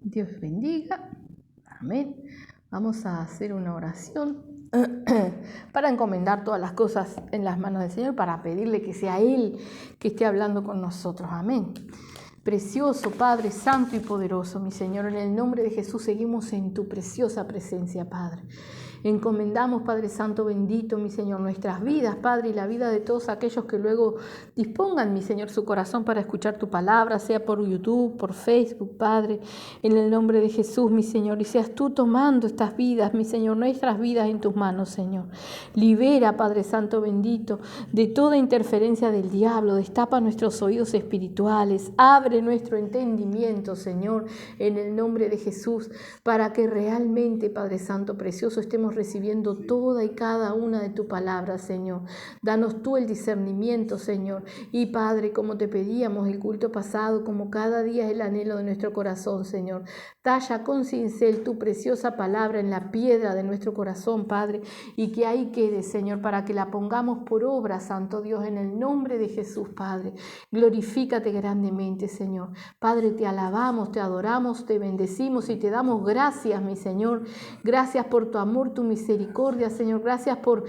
Dios bendiga. Amén. Vamos a hacer una oración para encomendar todas las cosas en las manos del Señor, para pedirle que sea Él que esté hablando con nosotros. Amén. Precioso Padre, santo y poderoso, mi Señor, en el nombre de Jesús seguimos en tu preciosa presencia, Padre. Encomendamos, Padre Santo bendito, mi Señor, nuestras vidas, Padre, y la vida de todos aquellos que luego dispongan, mi Señor, su corazón para escuchar tu palabra, sea por YouTube, por Facebook, Padre, en el nombre de Jesús, mi Señor, y seas tú tomando estas vidas, mi Señor, nuestras vidas en tus manos, Señor. Libera, Padre Santo bendito, de toda interferencia del diablo, destapa nuestros oídos espirituales, abre nuestro entendimiento, Señor, en el nombre de Jesús, para que realmente, Padre Santo precioso, estemos recibiendo toda y cada una de tu palabra, Señor. Danos tú el discernimiento, Señor. Y Padre, como te pedíamos el culto pasado, como cada día es el anhelo de nuestro corazón, Señor. Talla con cincel tu preciosa palabra en la piedra de nuestro corazón, Padre, y que ahí quede, Señor, para que la pongamos por obra, Santo Dios, en el nombre de Jesús, Padre. Glorifícate grandemente, Señor. Padre, te alabamos, te adoramos, te bendecimos y te damos gracias, mi Señor. Gracias por tu amor, tu misericordia, Señor. Gracias por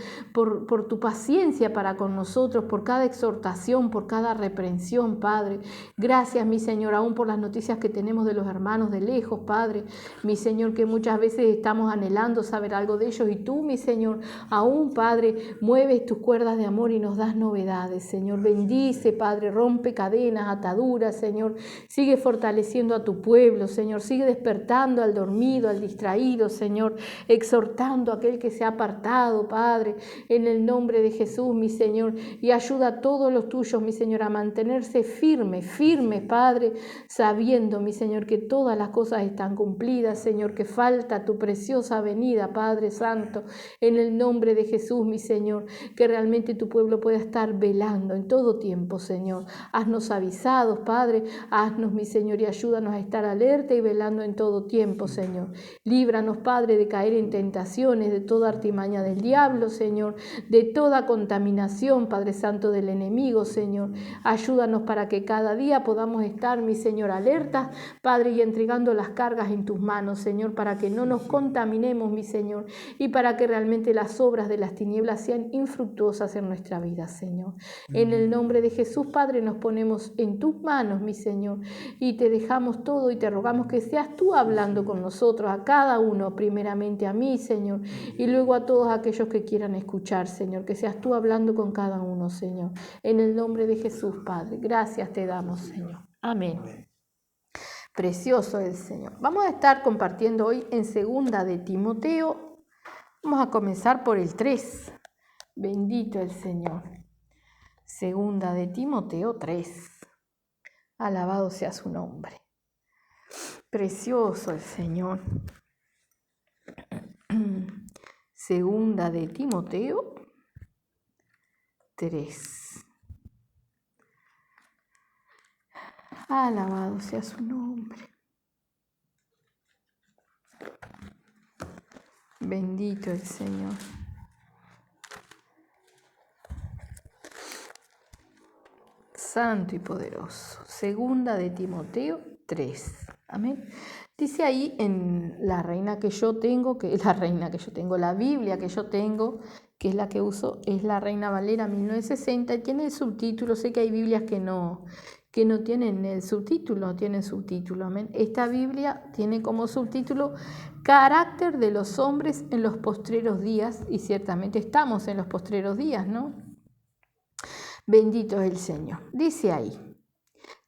tu paciencia para con nosotros, por cada exhortación, por cada reprensión, Padre. Gracias, mi Señor, aún por las noticias que tenemos de los hermanos de lejos, Padre. Mi Señor, que muchas veces estamos anhelando saber algo de ellos y tú, mi Señor, aún, Padre, mueves tus cuerdas de amor y nos das novedades, Señor. Bendice, Padre, rompe cadenas, ataduras, Señor. Sigue fortaleciendo a tu pueblo, Señor. Sigue despertando al dormido, al distraído, Señor. Exhortando a aquel que se ha apartado, Padre, en el nombre de Jesús, mi Señor. Y ayuda a todos los tuyos, mi Señor, a mantenerse firme, Padre, sabiendo, mi Señor, que todas las cosas están cumplidas, Señor, que falta tu preciosa venida, Padre Santo, en el nombre de Jesús, mi Señor, que realmente tu pueblo pueda estar velando en todo tiempo, Señor. Haznos avisados, Padre, haznos, mi Señor, y ayúdanos a estar alerta y velando en todo tiempo, Señor. Líbranos, Padre, de caer en tentaciones, de toda artimaña del diablo, Señor, de toda contaminación, Padre Santo, del enemigo, Señor. Ayúdanos para que cada día podamos estar, mi Señor, alertas, Padre, y entregando las cargas en tus manos, Señor, para que no nos contaminemos, mi Señor, y para que realmente las obras de las tinieblas sean infructuosas en nuestra vida, Señor. En el nombre de Jesús, Padre, nos ponemos en tus manos, mi Señor, y te dejamos todo y te rogamos que seas tú hablando con nosotros, a cada uno, primeramente a mí, Señor, y luego a todos aquellos que quieran escuchar, Señor, que seas tú hablando con cada uno, Señor. En el nombre de Jesús, Padre, gracias te damos, Señor. Amén. Precioso el Señor. Vamos a estar compartiendo hoy en 2 de Timoteo. Vamos a comenzar por el 3. Bendito el Señor. 2 de Timoteo 3. Alabado sea su nombre. Precioso el Señor. 2 de Timoteo 3. Alabado sea su nombre. Bendito el Señor. Santo y poderoso. 2 de Timoteo 3. Amén. Dice ahí en la Reina que yo tengo, la Biblia que yo tengo, que es la que uso, es la Reina Valera 1960, y tiene el subtítulo. Sé que hay Biblias que no tienen el subtítulo, no tienen subtítulo. Amén. Esta Biblia tiene como subtítulo Carácter de los hombres en los postreros días, y ciertamente estamos en los postreros días, ¿no? Bendito es el Señor. Dice ahí,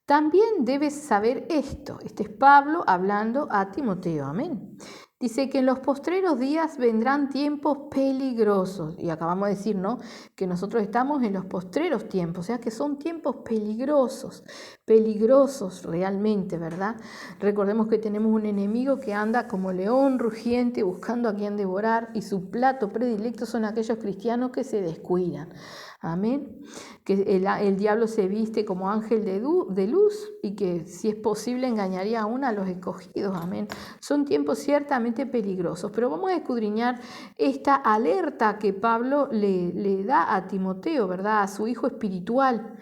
también debes saber esto. Este es Pablo hablando a Timoteo, amén. Dice que en los postreros días vendrán tiempos peligrosos. Y acabamos de decir, ¿no?, que nosotros estamos en los postreros tiempos, o sea que son tiempos peligrosos realmente, ¿verdad? Recordemos que tenemos un enemigo que anda como león rugiente buscando a quien devorar, y su plato predilecto son aquellos cristianos que se descuidan. Amén. Que el diablo se viste como ángel de luz, y que si es posible engañaría aún a los escogidos. Amén. Son tiempos ciertamente peligrosos, pero vamos a escudriñar esta alerta que Pablo le da a Timoteo, ¿verdad?, a su hijo espiritual.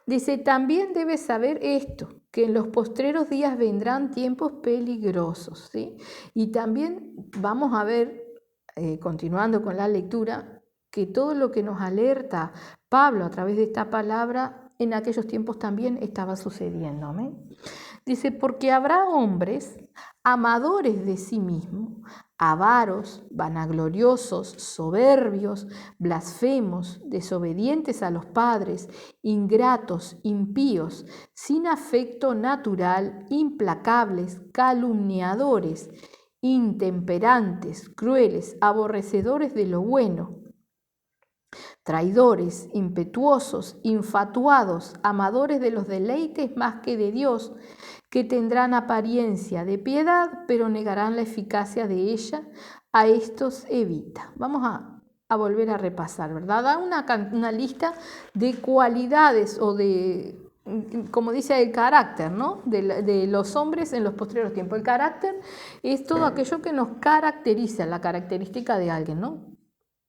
Dice, también debes saber esto, que en los postreros días vendrán tiempos peligrosos, ¿sí? Y también vamos a ver, continuando con la lectura, que todo lo que nos alerta Pablo a través de esta palabra, en aquellos tiempos también estaba sucediendo. ¿Amén? Dice, porque habrá hombres amadores de sí mismos, avaros, vanagloriosos, soberbios, blasfemos, desobedientes a los padres, ingratos, impíos, sin afecto natural, implacables, calumniadores, intemperantes, crueles, aborrecedores de lo bueno, traidores, impetuosos, infatuados, amadores de los deleites más que de Dios, que tendrán apariencia de piedad, pero negarán la eficacia de ella. A estos evita. Vamos a volver a repasar, ¿verdad? Da una lista de cualidades o de, como dice, el carácter, ¿no? De los hombres en los postreros tiempos. El carácter es todo aquello que nos caracteriza, la característica de alguien, ¿no?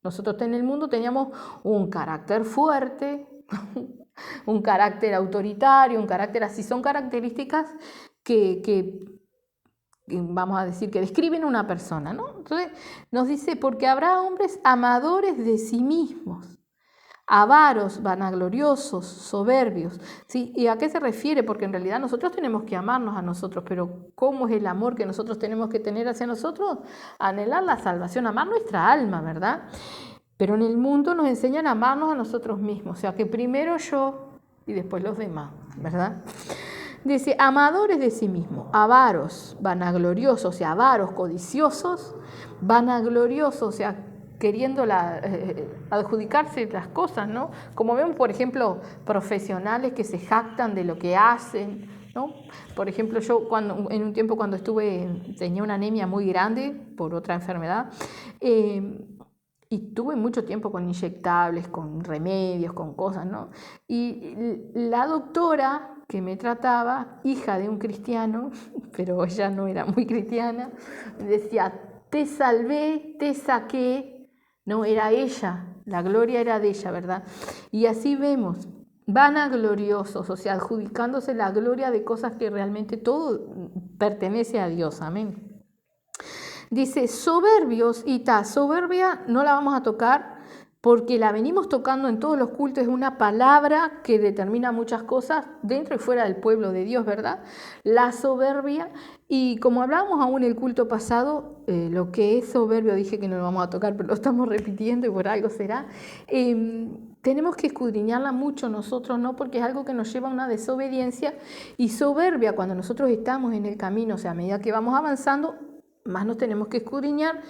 Nosotros en el mundo teníamos un carácter fuerte, un carácter autoritario, un carácter así. Son características que vamos a decir que describen a una persona, ¿no? Entonces nos dice, porque habrá hombres amadores de sí mismos, avaros, vanagloriosos, soberbios, ¿sí? ¿Y a qué se refiere? Porque en realidad nosotros tenemos que amarnos a nosotros, pero ¿cómo es el amor que nosotros tenemos que tener hacia nosotros? Anhelar la salvación, amar nuestra alma, ¿verdad? Pero en el mundo nos enseñan a amarnos a nosotros mismos, o sea que primero yo y después los demás, ¿verdad? Dice, amadores de sí mismos, avaros, vanagloriosos, o sea, avaros, codiciosos, vanagloriosos, o sea, queriendo adjudicarse las cosas, ¿no? Como vemos, por ejemplo, profesionales que se jactan de lo que hacen, ¿no? Por ejemplo, yo en un tiempo cuando tenía una anemia muy grande por otra enfermedad, y tuve mucho tiempo con inyectables, con remedios, con cosas, ¿no? Y la doctora que me trataba, hija de un cristiano, pero ella no era muy cristiana, decía, te salvé, te saqué. No, era ella, la gloria era de ella, ¿verdad? Y así vemos, vanagloriosos, o sea, adjudicándose la gloria de cosas que realmente todo pertenece a Dios, amén. Dice, soberbios, y soberbia no la vamos a tocar porque la venimos tocando en todos los cultos, es una palabra que determina muchas cosas dentro y fuera del pueblo de Dios, ¿verdad? La soberbia, y como hablábamos aún en el culto pasado, lo que es soberbio, dije que no lo vamos a tocar, pero lo estamos repitiendo y por algo será, tenemos que escudriñarla mucho nosotros, ¿no? Porque es algo que nos lleva a una desobediencia, y soberbia cuando nosotros estamos en el camino, o sea, a medida que vamos avanzando, más nos tenemos que escudriñar.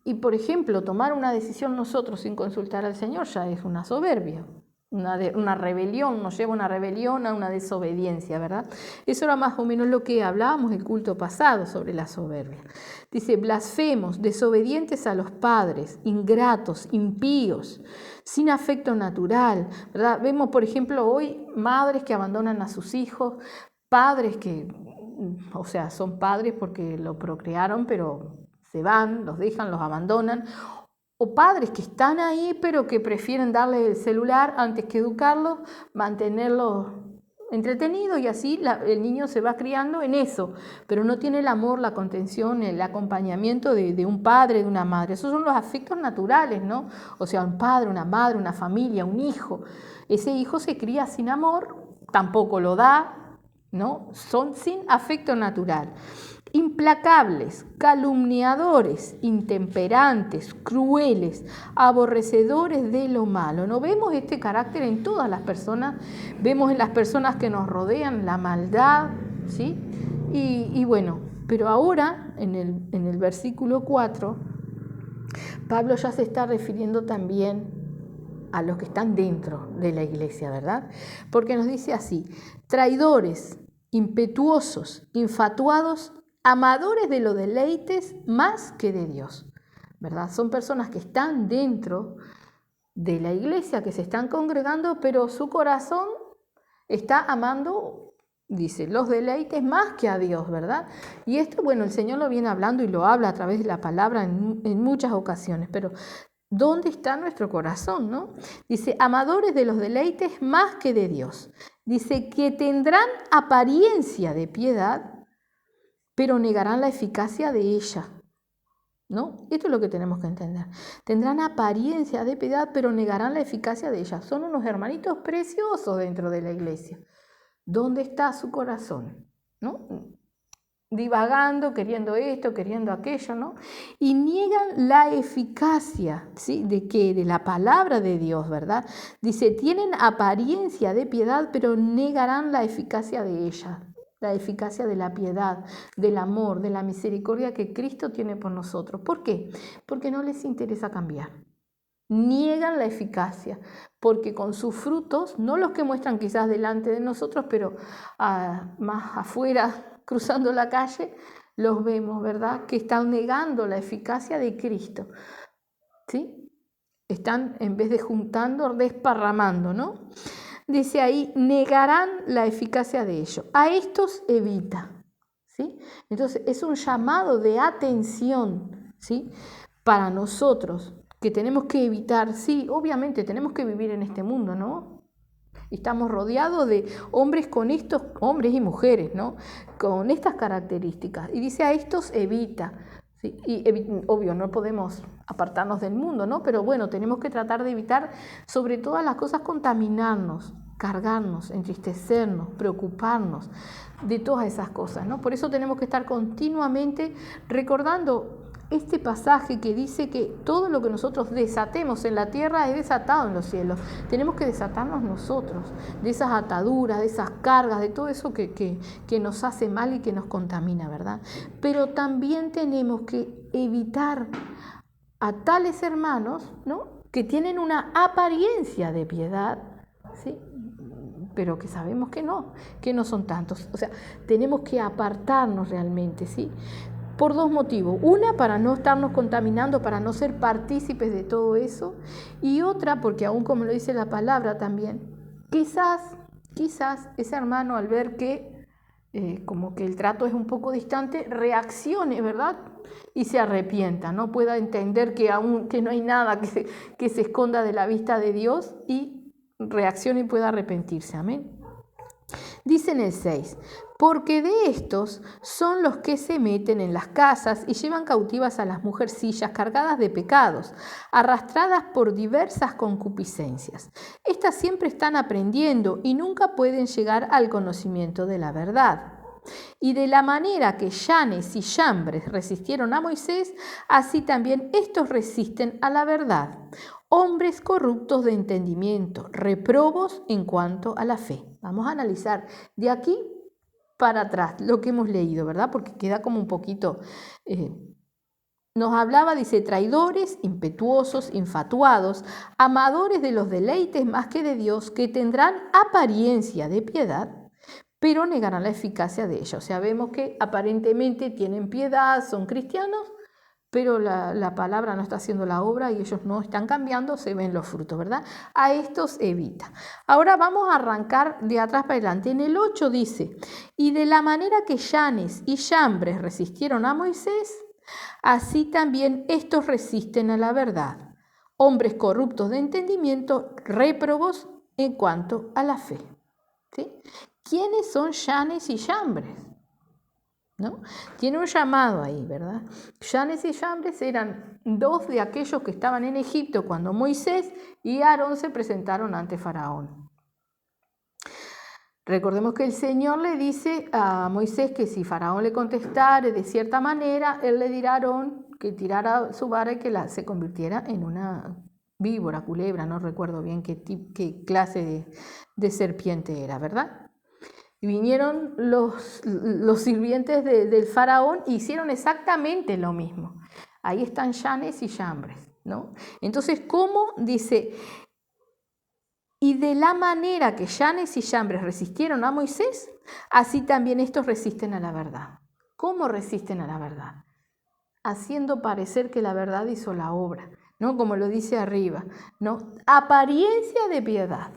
Y, por ejemplo, tomar una decisión nosotros sin consultar al Señor ya es una soberbia, una rebelión, nos lleva a una rebelión, a una desobediencia, ¿verdad? Eso era más o menos lo que hablábamos el culto pasado sobre la soberbia. Dice, blasfemos, desobedientes a los padres, ingratos, impíos, sin afecto natural, ¿verdad? Vemos, por ejemplo, hoy madres que abandonan a sus hijos, padres que, o sea, son padres porque lo procrearon, pero se van, los dejan, los abandonan, o padres que están ahí pero que prefieren darles el celular antes que educarlos, mantenerlos entretenidos, y así el niño se va criando en eso, pero no tiene el amor, la contención, el acompañamiento de un padre, de una madre. Esos son los afectos naturales, ¿no? O sea, un padre, una madre, una familia, un hijo. Ese hijo se cría sin amor, tampoco lo da, ¿no? Son sin afecto natural. Implacables, calumniadores, intemperantes, crueles, aborrecedores de lo malo. ¿No vemos este carácter en todas las personas? Vemos en las personas que nos rodean la maldad, ¿sí? Y bueno, pero ahora en el versículo 4, Pablo ya se está refiriendo también a los que están dentro de la iglesia, ¿verdad? Porque nos dice así, traidores, impetuosos, infatuados, amadores de los deleites más que de Dios, ¿verdad? Son personas que están dentro de la iglesia, que se están congregando, pero su corazón está amando, dice, los deleites más que a Dios, ¿verdad? Y esto, bueno, el Señor lo viene hablando y lo habla a través de la palabra en muchas ocasiones, pero ¿Dónde está nuestro corazón, no? Dice, amadores de los deleites más que de Dios. Dice que tendrán apariencia de piedad, pero negarán la eficacia de ella, ¿no? Esto es lo que tenemos que entender. Tendrán apariencia de piedad, pero negarán la eficacia de ella. Son unos hermanitos preciosos dentro de la iglesia. ¿Dónde está su corazón? ¿No? Divagando, queriendo esto, queriendo aquello, ¿no? Y niegan la eficacia, ¿sí? ¿De qué? De la palabra de Dios, ¿verdad? Dice, tienen apariencia de piedad, pero negarán la eficacia de ella, la eficacia de la piedad, del amor, de la misericordia que Cristo tiene por nosotros. ¿Por qué? Porque no les interesa cambiar. Niegan la eficacia, porque con sus frutos, no los que muestran quizás delante de nosotros, pero más afuera, cruzando la calle, los vemos, ¿verdad? Que están negando la eficacia de Cristo, ¿sí? Están, en vez de juntando, desparramando, ¿no? Dice ahí, negarán la eficacia de ello. A estos evita, ¿sí? Entonces, es un llamado de atención, ¿sí? Para nosotros, que tenemos que evitar, sí, obviamente tenemos que vivir en este mundo, ¿no? Estamos rodeados de hombres con estos, hombres y mujeres, ¿no? Con estas características. Y dice, a estos evita. ¿Sí? Y obvio, no podemos apartarnos del mundo, ¿no? Pero bueno, tenemos que tratar de evitar, sobre todas las cosas, contaminarnos, cargarnos, entristecernos, preocuparnos de todas esas cosas, ¿no? Por eso tenemos que estar continuamente recordando este pasaje que dice que todo lo que nosotros desatemos en la tierra es desatado en los cielos. Tenemos que desatarnos nosotros de esas ataduras, de esas cargas, de todo eso que nos hace mal y que nos contamina, ¿verdad? Pero también tenemos que evitar a tales hermanos, ¿no? Que tienen una apariencia de piedad, ¿sí? Pero que sabemos que no son tantos. O sea, tenemos que apartarnos realmente, ¿sí? Por dos motivos. Una, para no estarnos contaminando, para no ser partícipes de todo eso. Y otra, porque aún como lo dice la palabra también, quizás ese hermano, al ver que como que el trato es un poco distante, reaccione, ¿verdad? Y se arrepienta, no pueda entender que no hay nada que se esconda de la vista de Dios, y reaccione y pueda arrepentirse. Amén. Dice en el 6, porque de estos son los que se meten en las casas y llevan cautivas a las mujercillas cargadas de pecados, arrastradas por diversas concupiscencias. Estas siempre están aprendiendo y nunca pueden llegar al conocimiento de la verdad. Y de la manera que Yanes y Yambres resistieron a Moisés, así también estos resisten a la verdad. Hombres corruptos de entendimiento, reprobos en cuanto a la fe. Vamos a analizar de aquí para atrás lo que hemos leído, ¿verdad? Porque queda como un poquito... Nos hablaba, dice, traidores, impetuosos, infatuados, amadores de los deleites más que de Dios, que tendrán apariencia de piedad, pero negarán la eficacia de ella. O sea, vemos que aparentemente tienen piedad, son cristianos, pero la palabra no está haciendo la obra y ellos no están cambiando, se ven los frutos, ¿verdad? A estos evita. Ahora vamos a arrancar de atrás para adelante. En el 8 dice, y de la manera que Yanes y Yambres resistieron a Moisés, así también estos resisten a la verdad. Hombres corruptos de entendimiento, réprobos en cuanto a la fe. ¿Sí? ¿Quiénes son Yanes y Yambres? ¿No? Tiene un llamado ahí, ¿verdad? Yanes y Yambres eran dos de aquellos que estaban en Egipto cuando Moisés y Aarón se presentaron ante Faraón. Recordemos que el Señor le dice a Moisés que si Faraón le contestara de cierta manera, él le dirá a Aarón que tirara su vara y que se convirtiera en una víbora, culebra, no recuerdo bien qué clase de serpiente era, ¿verdad? Y vinieron los sirvientes del faraón e hicieron exactamente lo mismo. Ahí están Yanes y Yambres, ¿no? Entonces, ¿cómo? Dice, y de la manera que Yanes y Yambres resistieron a Moisés, así también estos resisten a la verdad. ¿Cómo resisten a la verdad? Haciendo parecer que la verdad hizo la obra, ¿no? Como lo dice arriba, ¿no? Apariencia de piedad,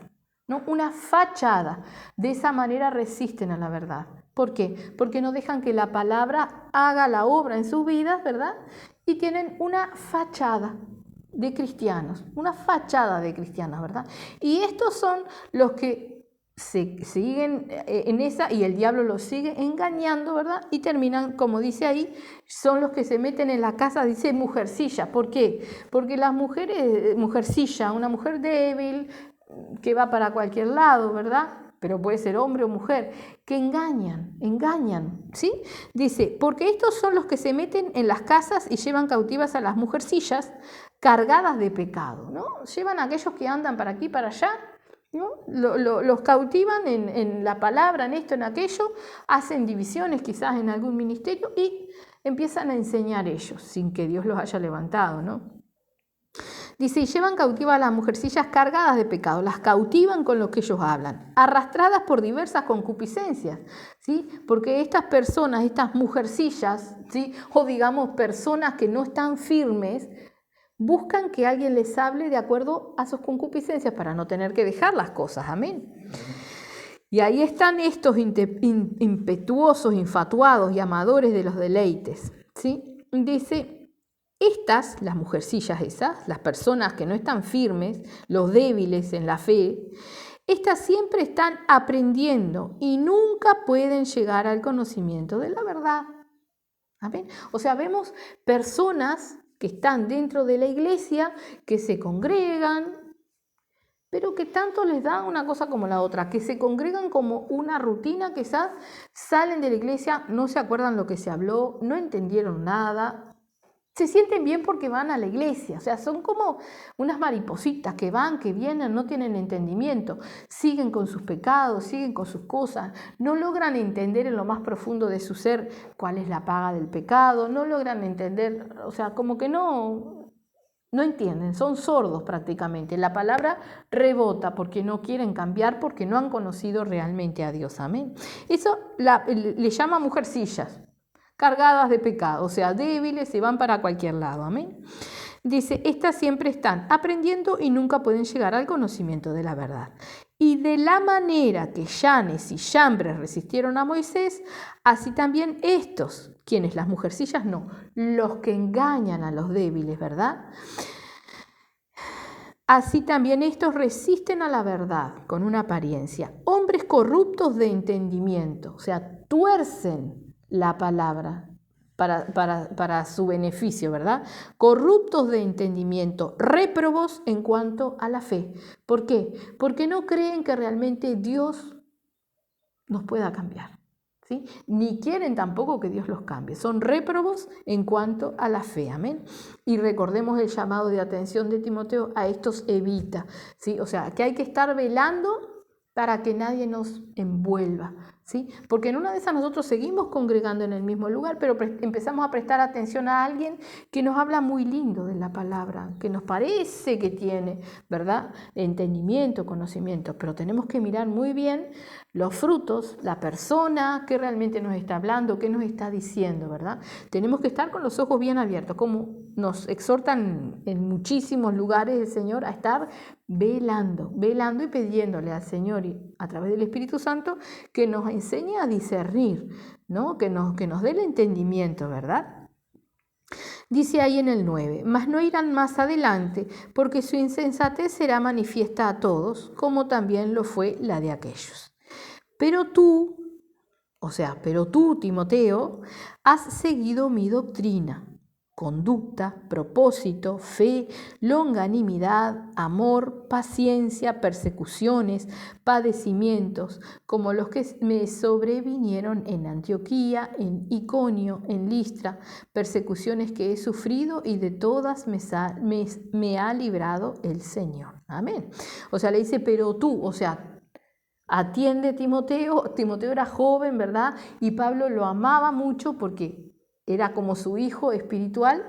¿no? Una fachada. De esa manera resisten a la verdad. ¿Por qué? Porque no dejan que la palabra haga la obra en sus vidas, ¿verdad? Y tienen una fachada, de cristianos, una fachada de cristianos, ¿verdad? Y estos son los que se siguen en esa, y el diablo los sigue engañando, ¿verdad? Y terminan, como dice ahí, son los que se meten en la casa, dice mujercilla. ¿Por qué? Porque las mujeres, mujercilla, una mujer débil, que va para cualquier lado, ¿verdad? Pero puede ser hombre o mujer, que engañan, ¿sí? Dice, porque estos son los que se meten en las casas y llevan cautivas a las mujercillas cargadas de pecado, ¿no? Llevan a aquellos que andan para aquí, para allá, ¿no? Los cautivan en la palabra, en esto, en aquello, hacen divisiones quizás en algún ministerio y empiezan a enseñar ellos, sin que Dios los haya levantado, ¿no? Dice, y llevan cautivas a las mujercillas cargadas de pecado, las cautivan con lo que ellos hablan, arrastradas por diversas concupiscencias, ¿sí? Porque estas personas, estas mujercillas, ¿sí? O digamos personas que no están firmes, buscan que alguien les hable de acuerdo a sus concupiscencias para no tener que dejar las cosas, amén. Y ahí están estos impetuosos, infatuados y amadores de los deleites, ¿sí? Dice, estas, las mujercillas esas, las personas que no están firmes, los débiles en la fe, estas siempre están aprendiendo y nunca pueden llegar al conocimiento de la verdad. ¿Amén? O sea, vemos personas que están dentro de la iglesia, que se congregan, pero que tanto les da una cosa como la otra, que se congregan como una rutina, quizás salen de la iglesia, no se acuerdan lo que se habló, no entendieron nada, se sienten bien porque van a la iglesia, o sea, son como unas maripositas que van, que vienen, no tienen entendimiento, siguen con sus pecados, siguen con sus cosas, no logran entender en lo más profundo de su ser cuál es la paga del pecado, no logran entender, o sea, como que no entienden, son sordos prácticamente. La palabra rebota porque no quieren cambiar, porque no han conocido realmente a Dios, amén. Eso le llama mujercillas, cargadas de pecado, o sea, débiles, se van para cualquier lado, amén. Dice, estas siempre están aprendiendo y nunca pueden llegar al conocimiento de la verdad. Y de la manera que Yanes y Yambres resistieron a Moisés, así también estos, quienes las mujercillas no, los que engañan a los débiles, ¿verdad? Así también estos resisten a la verdad con una apariencia. Hombres corruptos de entendimiento, o sea, tuercen la palabra para su beneficio, ¿verdad? Corruptos de entendimiento, réprobos en cuanto a la fe. ¿Por qué? Porque no creen que realmente Dios nos pueda cambiar, ¿sí? Ni quieren tampoco que Dios los cambie. Son réprobos en cuanto a la fe, amén. Y recordemos el llamado de atención de Timoteo, a estos evita, ¿sí? O sea, que hay que estar velando para que nadie nos envuelva, ¿sí? Porque en una de esas nosotros seguimos congregando en el mismo lugar, pero empezamos a prestar atención a alguien que nos habla muy lindo de la palabra, que nos parece que tiene, ¿verdad?, entendimiento, conocimiento, pero tenemos que mirar muy bien los frutos, la persona que realmente nos está hablando, qué nos está diciendo, ¿verdad? Tenemos que estar con los ojos bien abiertos, como nos exhortan en muchísimos lugares el Señor a estar velando y pidiéndole al Señor y a través del Espíritu Santo que nos enseñe a discernir, ¿no? Que nos dé el entendimiento, ¿verdad? Dice ahí en el 9, mas no irán más adelante, porque su insensatez será manifiesta a todos, como también lo fue la de aquellos. Pero tú, Timoteo, has seguido mi doctrina, conducta, propósito, fe, longanimidad, amor, paciencia, persecuciones, padecimientos, como los que me sobrevinieron en Antioquía, en Iconio, en Listra, persecuciones que he sufrido y de todas me ha librado el Señor. Amén. O sea, le dice, pero tú, o sea, atiende Timoteo. Timoteo era joven, ¿verdad? Y Pablo lo amaba mucho porque era como su hijo espiritual,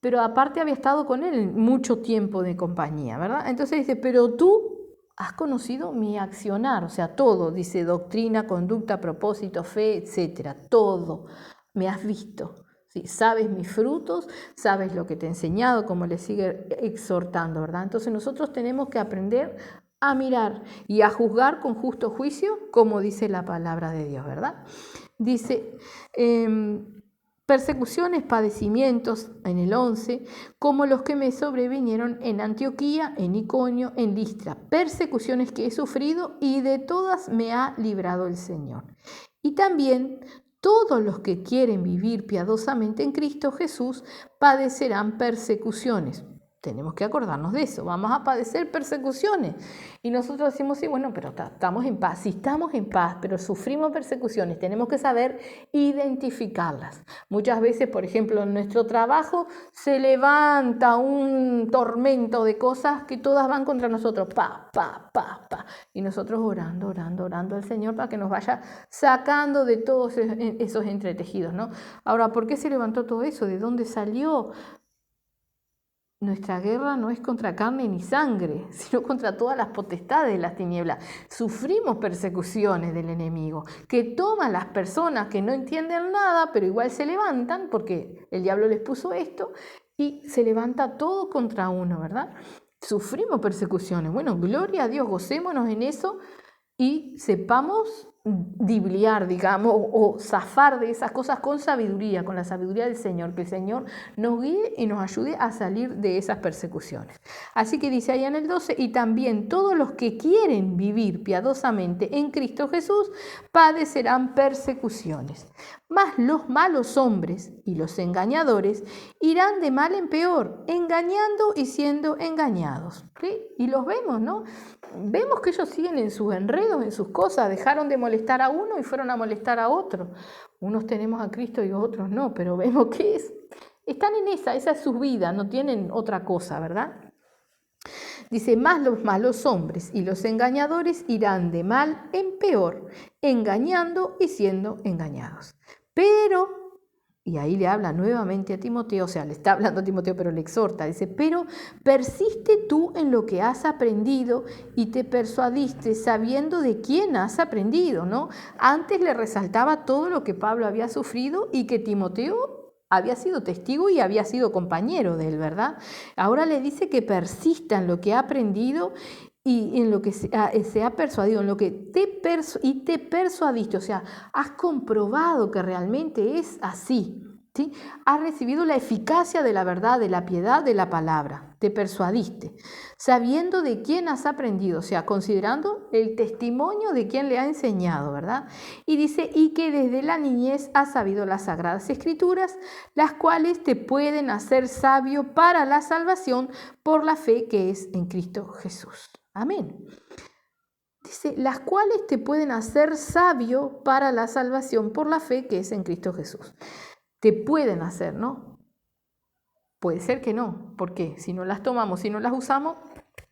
pero aparte había estado con él mucho tiempo de compañía, ¿verdad? Entonces dice, pero tú has conocido mi accionar, o sea, todo, dice doctrina, conducta, propósito, fe, etcétera, todo, me has visto. Sí, sabes mis frutos, sabes lo que te he enseñado, como le sigue exhortando, ¿verdad? Entonces nosotros tenemos que aprender a mirar y a juzgar con justo juicio, como dice la palabra de Dios, ¿verdad? Dice, persecuciones, padecimientos, en el 11, como los que me sobrevinieron en Antioquía, en Iconio, en Listra, persecuciones que he sufrido y de todas me ha librado el Señor. Y también todos los que quieren vivir piadosamente en Cristo Jesús padecerán persecuciones. Tenemos que acordarnos de eso, vamos a padecer persecuciones. Y nosotros decimos, sí, bueno, pero estamos en paz. Sí, estamos en paz, pero sufrimos persecuciones. Tenemos que saber identificarlas. Muchas veces, por ejemplo, en nuestro trabajo se levanta un tormento de cosas que todas van contra nosotros. Pa. Y nosotros orando al Señor para que nos vaya sacando de todos esos entretejidos, ¿no? Ahora, ¿por qué se levantó todo eso? ¿De dónde salió? Nuestra guerra no es contra carne ni sangre, sino contra todas las potestades de las tinieblas. Sufrimos persecuciones del enemigo, que toman las personas que no entienden nada, pero igual se levantan, porque el diablo les puso esto, y se levanta todo contra uno, ¿verdad? Sufrimos persecuciones. Bueno, gloria a Dios, gocémonos en eso y sepamos dibliar, digamos, o zafar de esas cosas con sabiduría, con la sabiduría del Señor, que el Señor nos guíe y nos ayude a salir de esas persecuciones. Así que dice allá en el 12, y también todos los que quieren vivir piadosamente en Cristo Jesús padecerán persecuciones. Mas los malos hombres y los engañadores irán de mal en peor, engañando y siendo engañados. ¿Sí? Y los vemos, ¿no? Vemos que ellos siguen en sus enredos, en sus cosas, dejaron de molestar a uno y fueron a molestar a otro. Unos tenemos a Cristo y otros no, pero vemos que están en esa es su vida, no tienen otra cosa, ¿verdad? Dice, más los malos hombres y los engañadores irán de mal en peor, engañando y siendo engañados. Pero, y ahí le habla nuevamente a Timoteo, o sea, le está hablando a Timoteo, pero le exhorta, dice, pero persiste tú en lo que has aprendido y te persuadiste sabiendo de quién has aprendido, ¿no? Antes le resaltaba todo lo que Pablo había sufrido y que Timoteo había sido testigo y había sido compañero de él, ¿verdad? Ahora le dice que persista en lo que ha aprendido y en lo que se ha persuadido, en lo que te persuadiste, o sea, has comprobado que realmente es así, ¿sí? Has recibido la eficacia de la verdad, de la piedad, de la palabra, te persuadiste, sabiendo de quién has aprendido, o sea, considerando el testimonio de quien le ha enseñado, ¿verdad? Y dice, y que desde la niñez has sabido las sagradas escrituras, las cuales te pueden hacer sabio para la salvación por la fe que es en Cristo Jesús. Amén. Dice, las cuales te pueden hacer sabio para la salvación por la fe que es en Cristo Jesús. Te pueden hacer, ¿no? Puede ser que no. ¿Por qué? Si no las tomamos, si no las usamos,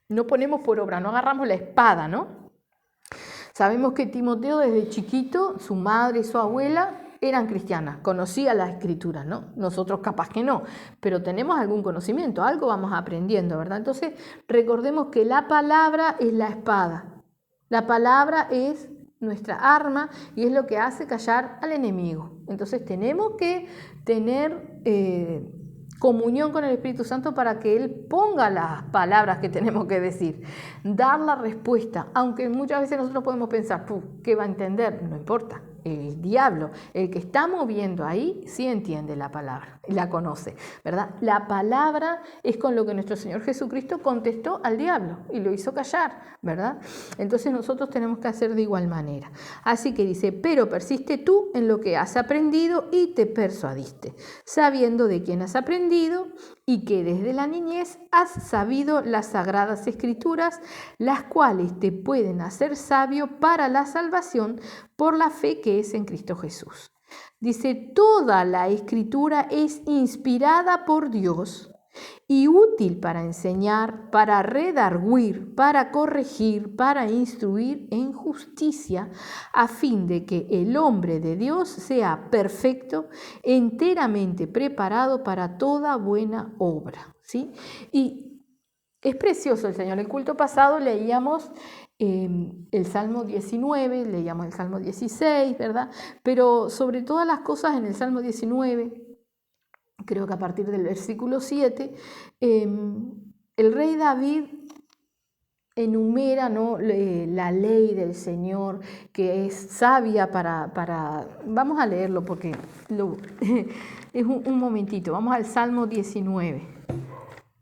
no ponemos por obra, no agarramos la espada, ¿no? Sabemos que Timoteo desde chiquito, su madre y su abuela eran cristianas, conocían las escrituras, ¿no? Nosotros capaz que no, pero tenemos algún conocimiento, algo vamos aprendiendo, ¿verdad? Entonces recordemos que la palabra es la espada, la palabra es nuestra arma y es lo que hace callar al enemigo. Entonces tenemos que tener comunión con el Espíritu Santo para que Él ponga las palabras que tenemos que decir, dar la respuesta, aunque muchas veces nosotros podemos pensar, ¿qué va a entender? No importa. El diablo, el que está moviendo ahí, sí entiende la palabra, la conoce, ¿verdad? La palabra es con lo que nuestro Señor Jesucristo contestó al diablo y lo hizo callar, ¿verdad? Entonces nosotros tenemos que hacer de igual manera. Así que dice, pero persiste tú en lo que has aprendido y te persuadiste, sabiendo de quién has aprendido y que desde la niñez has sabido las sagradas escrituras, las cuales te pueden hacer sabio para la salvación por la fe que es en Cristo Jesús. Dice, toda la escritura es inspirada por Dios y útil para enseñar, para redarguir, para corregir, para instruir en justicia, a fin de que el hombre de Dios sea perfecto, enteramente preparado para toda buena obra, ¿sí? Y es precioso el Señor. El culto pasado leíamos el Salmo 19, leíamos el Salmo 16, ¿verdad? Pero sobre todas las cosas en el Salmo 19, creo que a partir del versículo 7, el rey David enumera, ¿no?, la ley del Señor, que es sabia Vamos a leerlo porque es un momentito. Vamos al Salmo 19.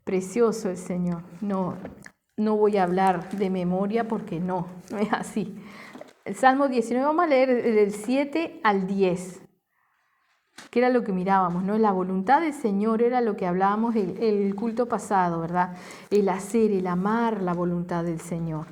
Precioso el Señor. No voy a hablar de memoria porque no es así. El Salmo 19, vamos a leer del 7 al 10. Que era lo que mirábamos, ¿no? La voluntad del Señor era lo que hablábamos el culto pasado, ¿verdad? El hacer, el amar la voluntad del Señor.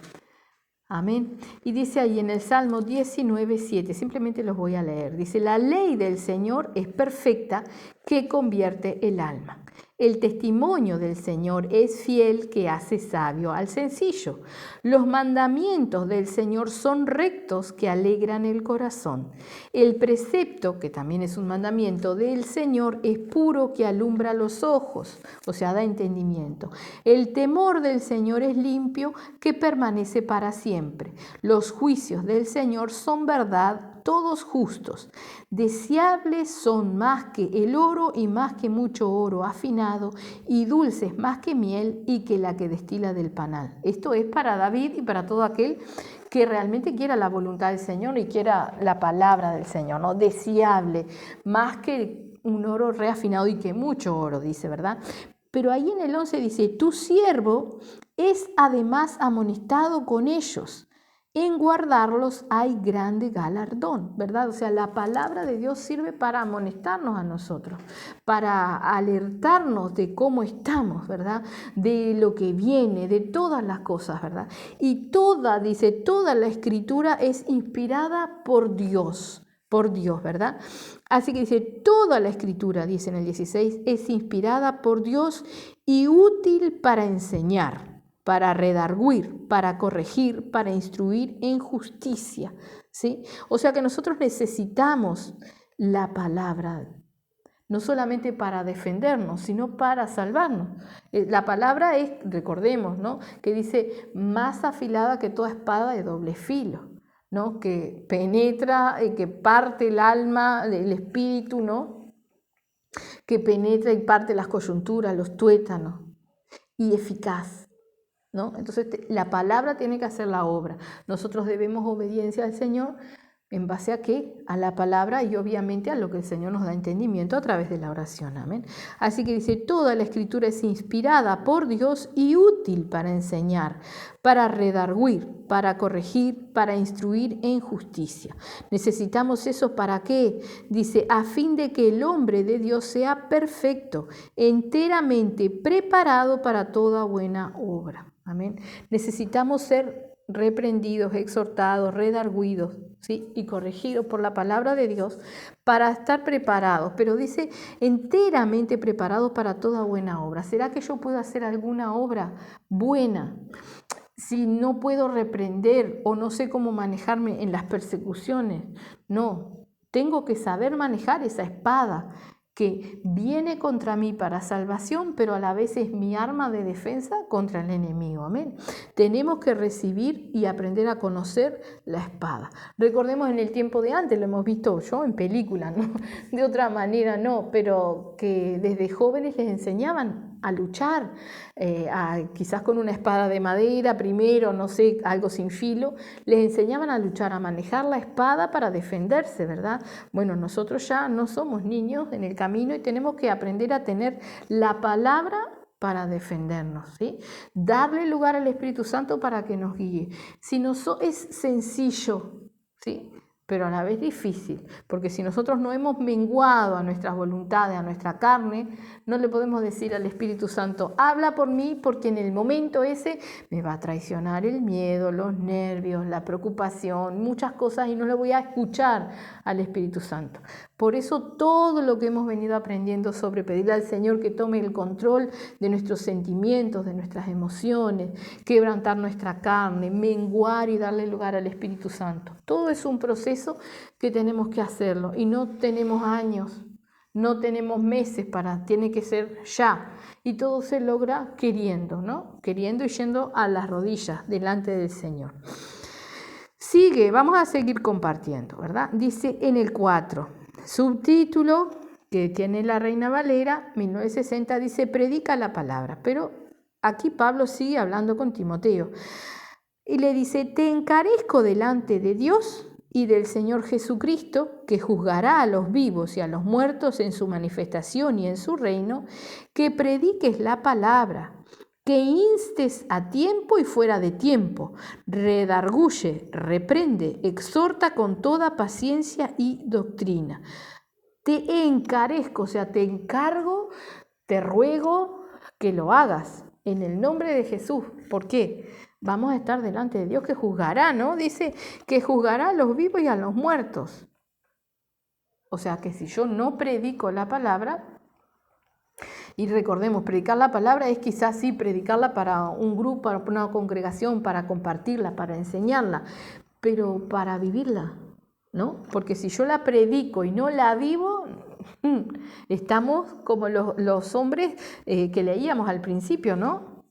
Amén. Y dice ahí en el Salmo 19, 7, simplemente los voy a leer. Dice, la ley del Señor es perfecta, que convierte el alma. El testimonio del Señor es fiel, que hace sabio al sencillo. Los mandamientos del Señor son rectos, que alegran el corazón. El precepto, que también es un mandamiento del Señor, es puro, que alumbra los ojos, o sea, da entendimiento. El temor del Señor es limpio, que permanece para siempre. Los juicios del Señor son verdad, todos justos. Deseables son más que el oro y más que mucho oro afinado, y dulces más que miel y que la que destila del panal. Esto es para David y para todo aquel que realmente quiera la voluntad del Señor y quiera la palabra del Señor, ¿no? Deseable, más que un oro reafinado y que mucho oro, dice, ¿verdad? Pero ahí en el 11 dice, tu siervo es además amonestado con ellos. En guardarlos hay grande galardón, ¿verdad? O sea, la palabra de Dios sirve para amonestarnos a nosotros, para alertarnos de cómo estamos, ¿verdad? De lo que viene, de todas las cosas, ¿verdad? Y toda la Escritura es inspirada por Dios, ¿verdad? Así que dice, toda la Escritura, dice en el 16, es inspirada por Dios y útil para enseñar, para redarguir, para corregir, para instruir en justicia, ¿sí? O sea que nosotros necesitamos la palabra, no solamente para defendernos, sino para salvarnos. La palabra es, recordemos, ¿no?, que dice, más afilada que toda espada de doble filo, ¿no?, que penetra, que parte el alma, el espíritu, ¿no?, que penetra y parte las coyunturas, los tuétanos, y eficaz, ¿no? Entonces la palabra tiene que hacer la obra. Nosotros debemos obediencia al Señor, ¿en base a qué? A la palabra y obviamente a lo que el Señor nos da entendimiento a través de la oración. Amén. Así que dice, toda la Escritura es inspirada por Dios y útil para enseñar, para redarguir, para corregir, para instruir en justicia. Necesitamos eso, ¿para qué? Dice, a fin de que el hombre de Dios sea perfecto, enteramente preparado para toda buena obra. Amén. Necesitamos ser reprendidos, exhortados, redarguidos, ¿sí?, y corregidos por la palabra de Dios para estar preparados. Pero dice, enteramente preparados para toda buena obra. ¿Será que yo puedo hacer alguna obra buena si no puedo reprender o no sé cómo manejarme en las persecuciones? No, tengo que saber manejar esa espada que viene contra mí para salvación, pero a la vez es mi arma de defensa contra el enemigo. Amén. Tenemos que recibir y aprender a conocer la espada. Recordemos en el tiempo de antes, lo hemos visto yo en películas, ¿no? De otra manera no, pero que desde jóvenes les enseñaban a luchar, quizás con una espada de madera primero, no sé, algo sin filo, les enseñaban a luchar, a manejar la espada para defenderse, ¿verdad? Bueno, nosotros ya no somos niños en el camino y tenemos que aprender a tener la palabra para defendernos, ¿sí? Darle lugar al Espíritu Santo para que nos guíe. Si no es sencillo, ¿sí?, pero a la vez difícil, porque si nosotros no hemos menguado a nuestras voluntades, a nuestra carne, no le podemos decir al Espíritu Santo, habla por mí, porque en el momento ese me va a traicionar el miedo, los nervios, la preocupación, muchas cosas, y no le voy a escuchar al Espíritu Santo. Por eso todo lo que hemos venido aprendiendo sobre pedirle al Señor que tome el control de nuestros sentimientos, de nuestras emociones, quebrantar nuestra carne, menguar y darle lugar al Espíritu Santo. Todo es un proceso que tenemos que hacerlo y no tenemos años, no tenemos meses tiene que ser ya. Y todo se logra queriendo, ¿no? Queriendo y yendo a las rodillas delante del Señor. Sigue, vamos a seguir compartiendo, ¿verdad? Dice en el 4, subtítulo que tiene la Reina Valera, 1960, dice, predica la palabra, pero aquí Pablo sigue hablando con Timoteo y le dice, te encarezco delante de Dios y del Señor Jesucristo, que juzgará a los vivos y a los muertos en su manifestación y en su reino, que prediques la palabra, que instes a tiempo y fuera de tiempo, redarguye, reprende, exhorta con toda paciencia y doctrina. Te encarezco, o sea, te encargo, te ruego que lo hagas en el nombre de Jesús. ¿Por qué? Vamos a estar delante de Dios que juzgará, ¿no? Dice que juzgará a los vivos y a los muertos. O sea que si yo no predico la palabra, y recordemos, predicar la palabra es quizás sí predicarla para un grupo, para una congregación, para compartirla, para enseñarla, pero para vivirla, ¿no? Porque si yo la predico y no la vivo, estamos como los hombres que leíamos al principio, ¿no?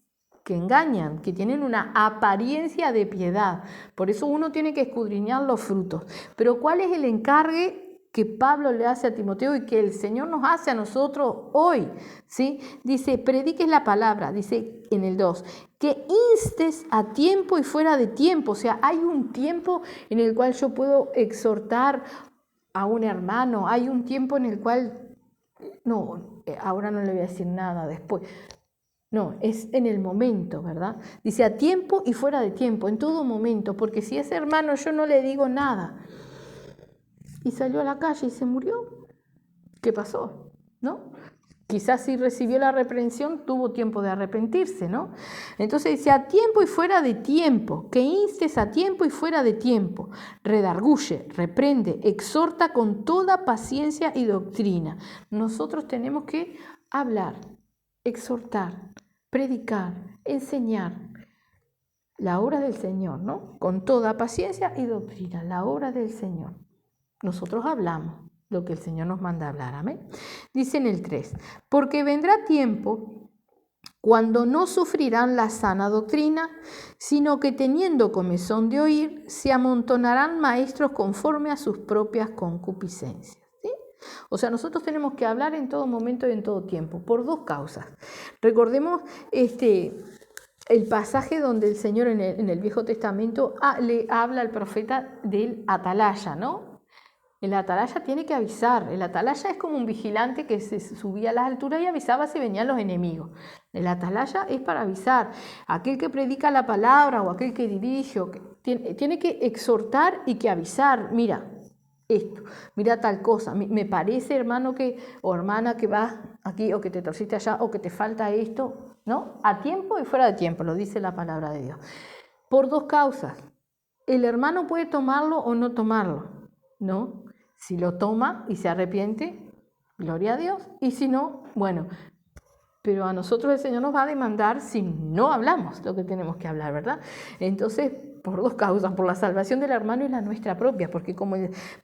Que engañan, que tienen una apariencia de piedad. Por eso uno tiene que escudriñar los frutos. Pero ¿cuál es el encargue que Pablo le hace a Timoteo y que el Señor nos hace a nosotros hoy? ¿Sí? Dice, prediques la palabra, dice en el 2, que instes a tiempo y fuera de tiempo. O sea, hay un tiempo en el cual yo puedo exhortar a un hermano, hay un tiempo en el cual, no, ahora no le voy a decir nada después. No, es en el momento, ¿verdad? Dice a tiempo y fuera de tiempo, en todo momento, porque si ese hermano yo no le digo nada y salió a la calle y se murió, ¿qué pasó? ¿No? Quizás si recibió la reprensión tuvo tiempo de arrepentirse, ¿no? Entonces dice a tiempo y fuera de tiempo, que instes a tiempo y fuera de tiempo, redarguye, reprende, exhorta con toda paciencia y doctrina. Nosotros tenemos que hablar, exhortar, predicar, enseñar la obra del Señor, ¿no? Con toda paciencia y doctrina, la obra del Señor. Nosotros hablamos lo que el Señor nos manda hablar, amén. Dice en el 3, porque vendrá tiempo cuando no sufrirán la sana doctrina, sino que teniendo comezón de oír, se amontonarán maestros conforme a sus propias concupiscencias. O sea, nosotros tenemos que hablar en todo momento y en todo tiempo, por dos causas. Recordemos el pasaje donde el Señor en el Viejo Testamento le habla al profeta del atalaya, ¿no? El atalaya tiene que avisar. El atalaya es como un vigilante que se subía a las alturas y avisaba si venían los enemigos. El atalaya es para avisar. Aquel que predica la palabra o aquel que dirige, tiene que exhortar y que avisar. Mira, esto, mira tal cosa, me parece hermano o hermana que vas aquí o que te torciste allá o que te falta esto, ¿no? A tiempo y fuera de tiempo, lo dice la palabra de Dios. Por dos causas, el hermano puede tomarlo o no tomarlo, ¿no? Si lo toma y se arrepiente, gloria a Dios, y si no, bueno, pero a nosotros el Señor nos va a demandar si no hablamos lo que tenemos que hablar, ¿verdad? Entonces, por dos causas, por la salvación del hermano y la nuestra propia, porque como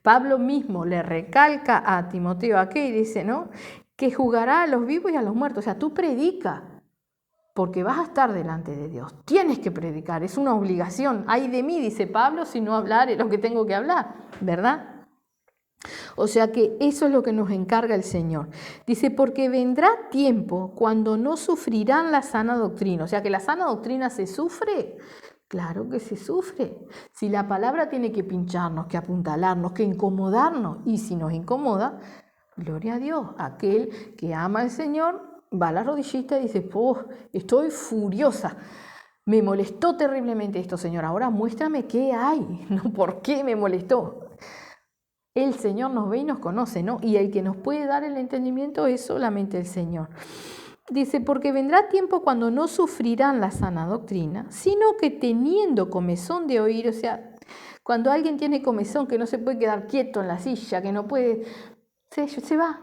Pablo mismo le recalca a Timoteo aquí y dice, ¿no? Que juzgará a los vivos y a los muertos. O sea, tú predica, porque vas a estar delante de Dios. Tienes que predicar, es una obligación. Ay de mí, dice Pablo, si no hablar lo que tengo que hablar, ¿verdad? O sea que eso es lo que nos encarga el Señor. Dice, porque vendrá tiempo cuando no sufrirán la sana doctrina. O sea que la sana doctrina se sufre. Claro que se sufre. Si la palabra tiene que pincharnos, que apuntalarnos, que incomodarnos, y si nos incomoda, gloria a Dios. Aquel que ama al Señor va a la rodillita y dice, estoy furiosa. Me molestó terriblemente esto, Señor. Ahora muéstrame qué hay, no por qué me molestó. El Señor nos ve y nos conoce, ¿no? Y el que nos puede dar el entendimiento es solamente el Señor. Dice, porque vendrá tiempo cuando no sufrirán la sana doctrina, sino que teniendo comezón de oír, o sea, cuando alguien tiene comezón, que no se puede quedar quieto en la silla, que no puede, se va,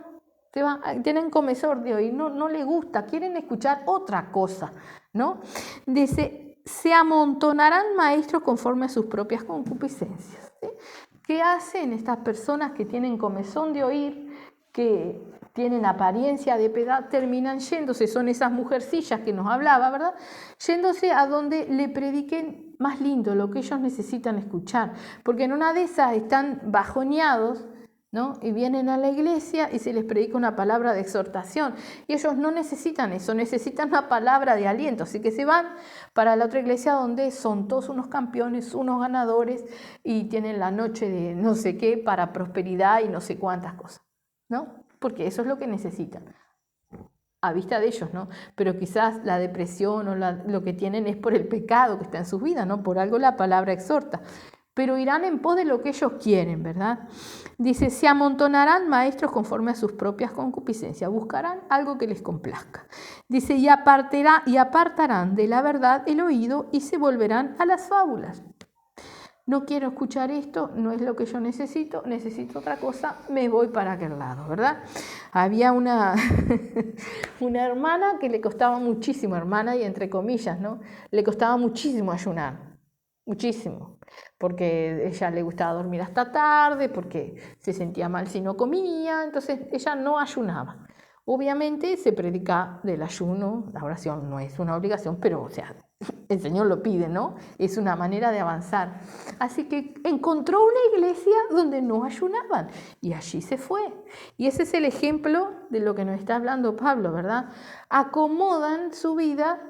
tienen comezón de oír, no le gusta, quieren escuchar otra cosa, ¿no? Dice, se amontonarán maestros conforme a sus propias concupiscencias, ¿sí? ¿Qué hacen estas personas que tienen comezón de oír, que tienen apariencia de piedad? Terminan yéndose, son esas mujercillas que nos hablaba, ¿verdad? Yéndose a donde le prediquen más lindo, lo que ellos necesitan escuchar. Porque en una de esas están bajoneados ¿no? Y vienen a la iglesia y se les predica una palabra de exhortación. Y ellos no necesitan eso, necesitan una palabra de aliento. Así que se van para la otra iglesia donde son todos unos campeones, unos ganadores y tienen la noche de no sé qué para prosperidad y no sé cuántas cosas, ¿no? Porque eso es lo que necesitan. A vista de ellos, ¿no? Pero quizás la depresión o lo que tienen es por el pecado que está en sus vidas, ¿no? Por algo la palabra exhorta. Pero irán en pos de lo que ellos quieren, ¿verdad? Dice, se amontonarán maestros conforme a sus propias concupiscencias, buscarán algo que les complazca. Dice, y apartarán de la verdad el oído y se volverán a las fábulas. No quiero escuchar esto, no es lo que yo necesito otra cosa, me voy para aquel lado, ¿verdad? Había una hermana que le costaba muchísimo, hermana y entre comillas, ¿no? Le costaba muchísimo ayunar, muchísimo, porque ella le gustaba dormir hasta tarde, porque se sentía mal si no comía, entonces ella no ayunaba. Obviamente se predica del ayuno, la oración no es una obligación, pero o sea, el Señor lo pide, ¿no? Es una manera de avanzar. Así que encontró una iglesia donde no ayunaban y allí se fue. Y ese es el ejemplo de lo que nos está hablando Pablo, ¿verdad? Acomodan su vida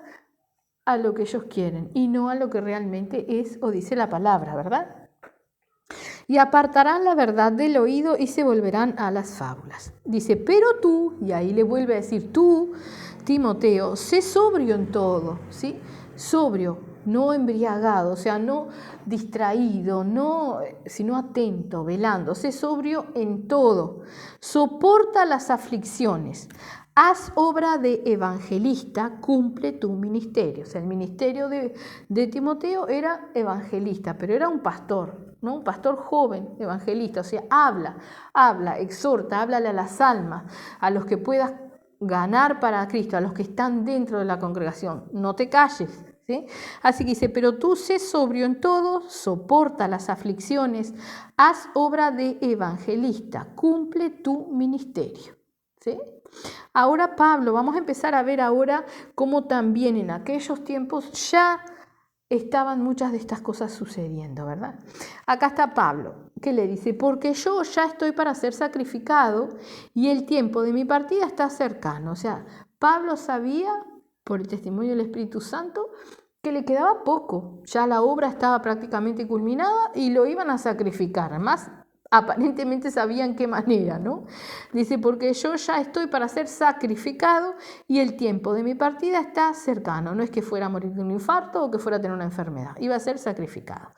a lo que ellos quieren y no a lo que realmente es o dice la palabra, ¿verdad? Y apartarán la verdad del oído y se volverán a las fábulas. Dice, pero tú, y ahí le vuelve a decir, tú, Timoteo, sé sobrio en todo, ¿sí? Sobrio, no embriagado, o sea, no distraído, sino atento, velando, sé sobrio en todo. Soporta las aflicciones. Haz obra de evangelista, cumple tu ministerio. O sea, el ministerio de Timoteo era evangelista, pero era un pastor, ¿no? Un pastor joven, evangelista. O sea, habla, exhorta, háblale a las almas, a los que puedas ganar para Cristo, a los que están dentro de la congregación. No te calles, ¿sí? Así que dice, pero tú sé sobrio en todo, soporta las aflicciones, haz obra de evangelista, cumple tu ministerio, ¿sí? Ahora Pablo, vamos a empezar a ver ahora cómo también en aquellos tiempos ya estaban muchas de estas cosas sucediendo, ¿verdad? Acá está Pablo, que le dice, porque yo ya estoy para ser sacrificado y el tiempo de mi partida está cercano. O sea, Pablo sabía, por el testimonio del Espíritu Santo, que le quedaba poco. Ya la obra estaba prácticamente culminada y lo iban a sacrificar. Además, aparentemente sabían qué manera, ¿no? Dice, porque yo ya estoy para ser sacrificado y el tiempo de mi partida está cercano. No es que fuera a morir de un infarto o que fuera a tener una enfermedad, iba a ser sacrificado.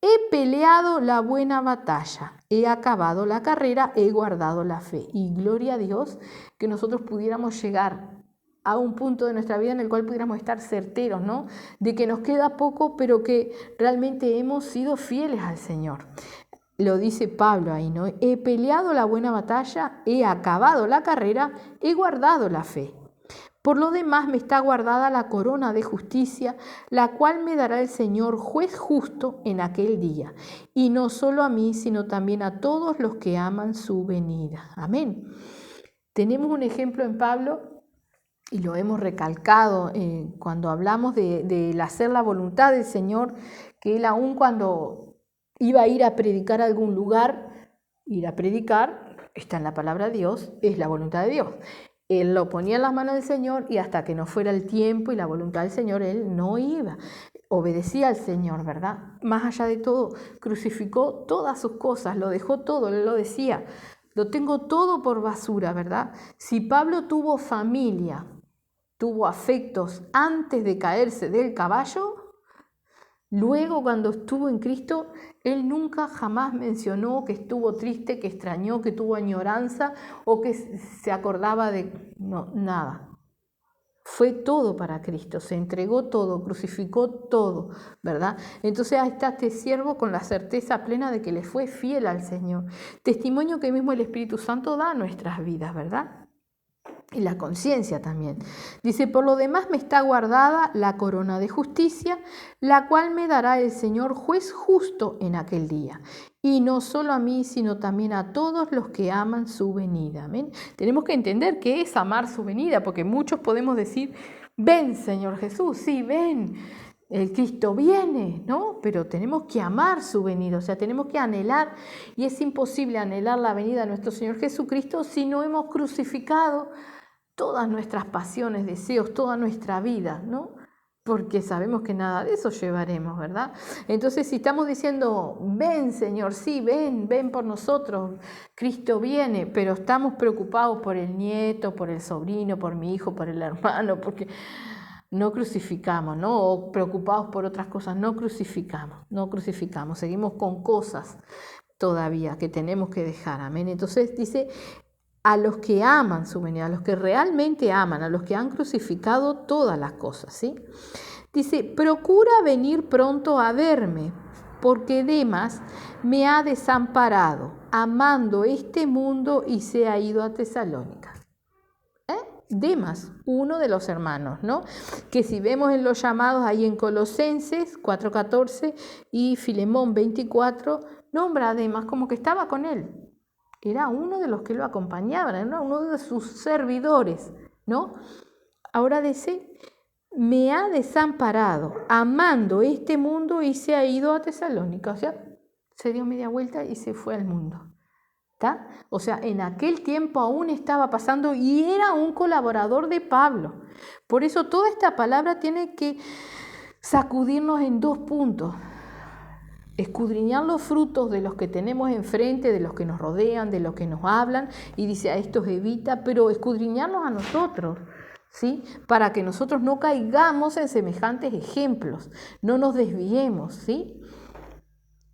He peleado la buena batalla, he acabado la carrera, he guardado la fe. Y gloria a Dios que nosotros pudiéramos llegar a un punto de nuestra vida en el cual pudiéramos estar certeros, ¿no? De que nos queda poco, pero que realmente hemos sido fieles al Señor. Lo dice Pablo ahí, ¿no? He peleado la buena batalla, he acabado la carrera, he guardado la fe. Por lo demás me está guardada la corona de justicia, la cual me dará el Señor juez justo en aquel día. Y no solo a mí, sino también a todos los que aman su venida. Amén. Tenemos un ejemplo en Pablo y lo hemos recalcado cuando hablamos de hacer la voluntad del Señor, que él aún cuando iba a ir a predicar a algún lugar, ir a predicar, está en la palabra de Dios, es la voluntad de Dios. Él lo ponía en las manos del Señor y hasta que no fuera el tiempo y la voluntad del Señor, él no iba. Obedecía al Señor, ¿verdad? Más allá de todo, crucificó todas sus cosas, lo dejó todo, él lo decía, lo tengo todo por basura, ¿verdad? Si Pablo tuvo familia, tuvo afectos antes de caerse del caballo, luego, cuando estuvo en Cristo, él nunca jamás mencionó que estuvo triste, que extrañó, que tuvo añoranza o que se acordaba de... No, nada. Fue todo para Cristo, se entregó todo, crucificó todo, ¿verdad? Entonces ahí está este siervo con la certeza plena de que le fue fiel al Señor. Testimonio que mismo el Espíritu Santo da a nuestras vidas, ¿verdad? Y la conciencia también. Dice, por lo demás me está guardada la corona de justicia, la cual me dará el Señor juez justo en aquel día. Y no solo a mí, sino también a todos los que aman su venida. ¿Amén? Tenemos que entender qué es amar su venida, porque muchos podemos decir, ven Señor Jesús, sí, ven. el Cristo viene, ¿no? Pero tenemos que amar su venida, o sea, tenemos que anhelar, y es imposible anhelar la venida de nuestro Señor Jesucristo si no hemos crucificado todas nuestras pasiones, deseos, toda nuestra vida, ¿no? Porque sabemos que nada de eso llevaremos, ¿verdad? Entonces, si estamos diciendo, ven Señor, sí, ven por nosotros, Cristo viene, pero estamos preocupados por el nieto, por el sobrino, por mi hijo, por el hermano, porque no crucificamos, ¿no? O preocupados por otras cosas, no crucificamos, seguimos con cosas todavía que tenemos que dejar, amén. Entonces dice, a los que aman su venida, a los que realmente aman, a los que han crucificado todas las cosas, ¿sí? Dice, procura venir pronto a verme, porque Demas me ha desamparado, amando este mundo y se ha ido a Tesalónica. Demas, uno de los hermanos, ¿no? Que si vemos en los llamados ahí en Colosenses 4:14 y Filemón 24, nombra a Demas como que estaba con él. Era uno de los que lo acompañaban, era uno de sus servidores, ¿no? Ahora dice, me ha desamparado, amando este mundo y se ha ido a Tesalónica. O sea, se dio media vuelta y se fue al mundo. ¿Está? O sea, en aquel tiempo aún estaba pasando y era un colaborador de Pablo. Por eso toda esta palabra tiene que sacudirnos en dos puntos. Escudriñar los frutos de los que tenemos enfrente, de los que nos rodean, de los que nos hablan, y dice a estos evita, pero escudriñarlos a nosotros, ¿sí? Para que nosotros no caigamos en semejantes ejemplos, no nos desviemos, ¿sí?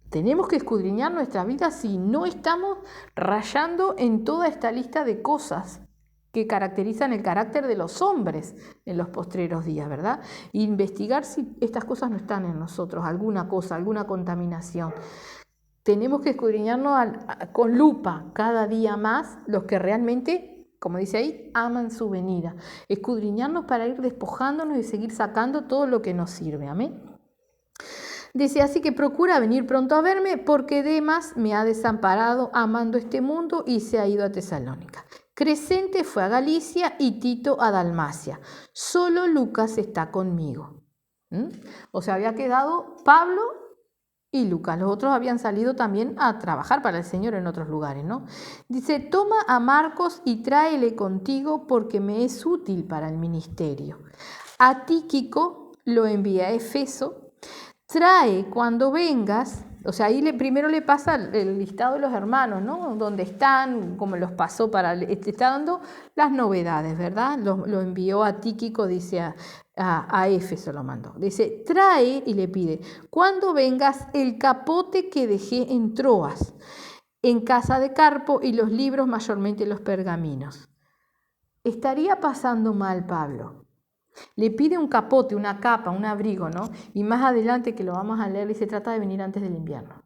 Tenemos que escudriñar nuestra vida si no estamos rayando en toda esta lista de cosas que caracterizan el carácter de los hombres en los postreros días, ¿verdad? Investigar si estas cosas no están en nosotros, alguna cosa, alguna contaminación. Tenemos que escudriñarnos con lupa cada día más los que realmente, como dice ahí, aman su venida. Escudriñarnos para ir despojándonos y seguir sacando todo lo que nos sirve, amén. Dice, así que procura venir pronto a verme, porque Demas me ha desamparado amando este mundo y se ha ido a Tesalónica. Crescente fue a Galicia y Tito a Dalmacia. Solo Lucas está conmigo. O sea, había quedado Pablo y Lucas. Los otros habían salido también a trabajar para el Señor en otros lugares, ¿no? Dice, toma a Marcos y tráele contigo porque me es útil para el ministerio. A Tíquico lo envía a Efeso. Trae cuando vengas, o sea, ahí primero le pasa el listado de los hermanos, ¿no? Dónde están, cómo los pasó está dando las novedades, ¿verdad? Lo envió a Tíquico, dice a Éfeso lo mandó. Dice, trae y le pide, cuando vengas el capote que dejé en Troas, en casa de Carpo y los libros, mayormente los pergaminos. Estaría pasando mal Pablo. Le pide un capote, una capa, un abrigo, ¿no? Y más adelante, que lo vamos a leer, se trata de venir antes del invierno,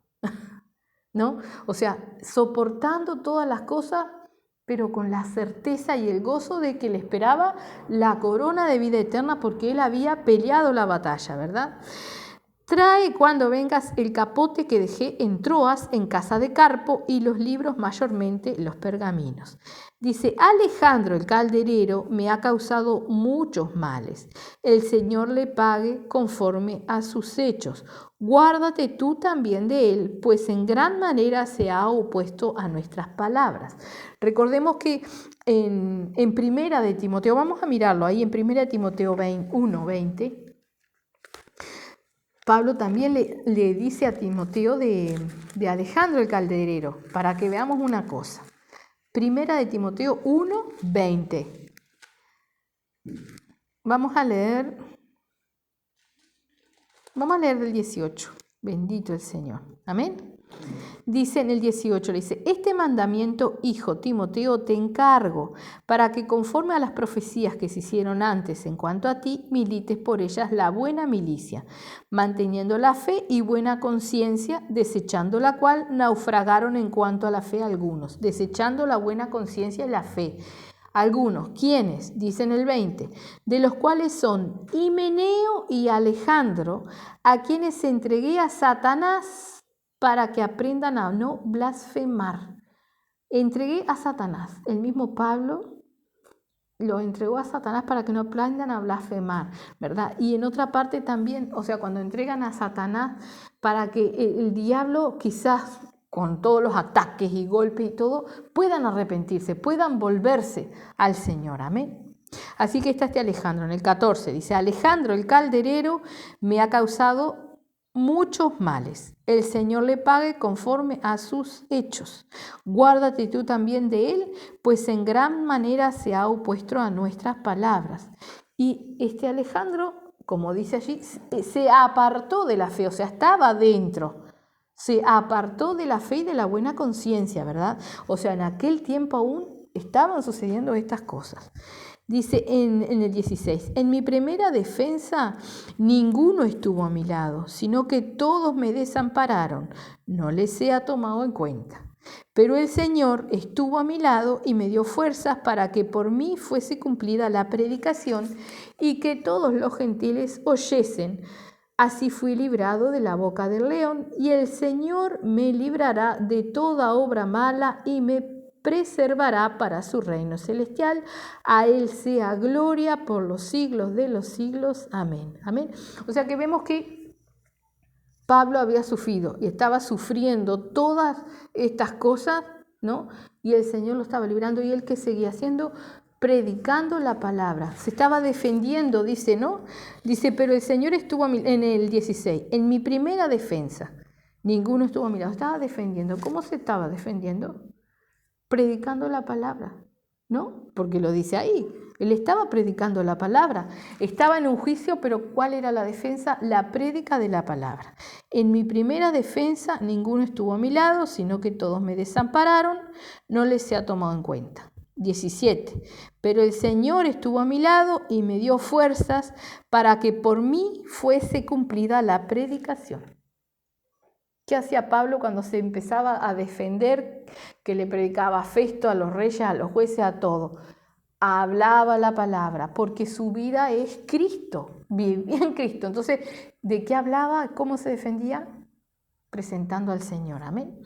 ¿no? O sea, soportando todas las cosas, pero con la certeza y el gozo de que le esperaba la corona de vida eterna porque él había peleado la batalla, ¿verdad? Trae cuando vengas el capote que dejé en Troas, en casa de Carpo, y los libros, mayormente los pergaminos. Dice, Alejandro el calderero me ha causado muchos males. El Señor le pague conforme a sus hechos. Guárdate tú también de él, pues en gran manera se ha opuesto a nuestras palabras. Recordemos que en Primera de Timoteo, vamos a mirarlo ahí en Primera de Timoteo 1:20, Pablo también le dice a Timoteo de Alejandro el calderero, para que veamos una cosa. Primera de Timoteo 1:20. Vamos a leer del 18. Bendito el Señor. Amén. Dice en el 18, le dice, este mandamiento, hijo Timoteo, te encargo, para que conforme a las profecías que se hicieron antes en cuanto a ti, milites por ellas la buena milicia, manteniendo la fe y buena conciencia, desechando la cual naufragaron en cuanto a la fe algunos, desechando la buena conciencia y la fe. Algunos, ¿quiénes? Dicen el 20, de los cuales son Himeneo y Alejandro, a quienes entregué a Satanás para que aprendan a no blasfemar. Entregué a Satanás. El mismo Pablo lo entregó a Satanás para que no aprendan a blasfemar, ¿verdad? Y en otra parte también, o sea, cuando entregan a Satanás para que el diablo quizás con todos los ataques y golpes y todo, puedan arrepentirse, puedan volverse al Señor, amén. Así que está Alejandro en el 14, dice, Alejandro el calderero me ha causado muchos males. El Señor le pague conforme a sus hechos. Guárdate tú también de él, pues en gran manera se ha opuesto a nuestras palabras. Y Alejandro, como dice allí, se apartó de la fe, o sea, estaba dentro. Se apartó de la fe y de la buena conciencia, ¿verdad? O sea, en aquel tiempo aún estaban sucediendo estas cosas. Dice en el 16, en mi primera defensa ninguno estuvo a mi lado, sino que todos me desampararon, no les he tomado en cuenta. Pero el Señor estuvo a mi lado y me dio fuerzas para que por mí fuese cumplida la predicación y que todos los gentiles oyesen. Así fui librado de la boca del león, y el Señor me librará de toda obra mala y me preservará para su reino celestial. A Él sea gloria por los siglos de los siglos. Amén. Amén. O sea que vemos que Pablo había sufrido y estaba sufriendo todas estas cosas, ¿no? Y el Señor lo estaba librando, y él que seguía haciendo, predicando la palabra, se estaba defendiendo, dice, ¿no? Dice, pero el Señor estuvo en el 16, en mi primera defensa, ninguno estuvo a mi lado, estaba defendiendo. ¿Cómo se estaba defendiendo? Predicando la palabra, ¿no? Porque lo dice ahí, él estaba predicando la palabra, estaba en un juicio, pero ¿cuál era la defensa? La prédica de la palabra. En mi primera defensa ninguno estuvo a mi lado, sino que todos me desampararon, no les se ha tomado en cuenta. 17. Pero el Señor estuvo a mi lado y me dio fuerzas para que por mí fuese cumplida la predicación. ¿Qué hacía Pablo cuando se empezaba a defender? Que le predicaba a Festo, a los reyes, a los jueces, a todo. Hablaba la palabra, porque su vida es Cristo, vivía en Cristo. Entonces, ¿de qué hablaba? ¿Cómo se defendía? Presentando al Señor, amén.